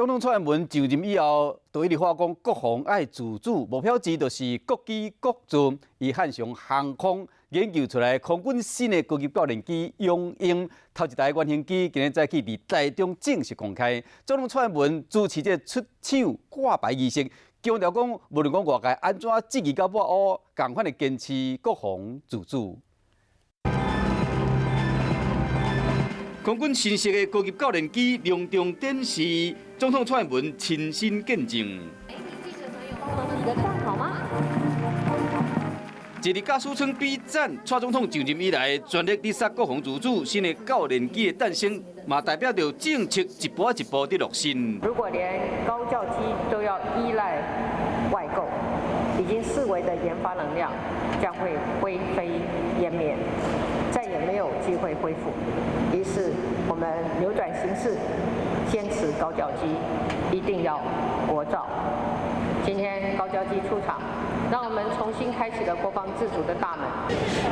总统蔡英文就任以后，就一直话讲国防爱自主，目标之就是国机国主。伊汉上航空研究出来空军新的高级教练机永鹰，头一台原型机今日早起伫台中正式公开。总统蔡英文主持这出厂挂牌仪式，强调讲无论讲外界安怎质疑到尾乌，共款的坚持国防自主。 空军新式的高级教练机隆重展示，总统蔡英文亲身见证。记者朋友，帮忙比个赞好吗？一日驾驶舱比赞，蔡总统就任以来全力力杀国防自主，新的教练机的诞生，嘛代表着政策一步一步的落实。如果连高教机都要依赖外购，已经四维的研发能量将会灰飞烟灭。 再也没有机会恢复，于是我们扭转形势，坚持高教机一定要国造。今天高教机出场，让我们重新开启了国防自主的大门。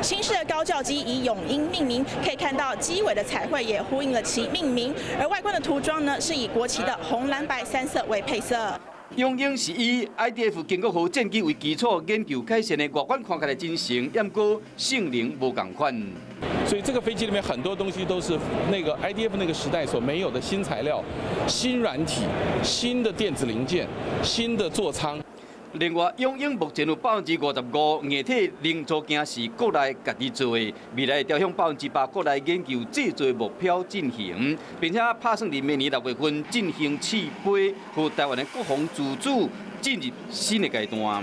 新式的高教机以永鹰命名，可以看到机尾的彩绘也呼应了其命名，而外观的涂装呢是以国旗的红、蓝、白三色为配色。 永鹰是以 IDF 建国后战机为基础研究开发的，外观看起来真成，不过性能无同款。所以这个飞机里面很多东西都是那个 IDF 那个时代所没有的新材料、新软体、新的电子零件、新的座舱。 另外，永鹰目前有55%硬体零组件是国内家己做的，未来朝向8%国内研究制作目标进行，并且打算伫明年6月份进行试飞，和台湾的国防自主进入新的阶段。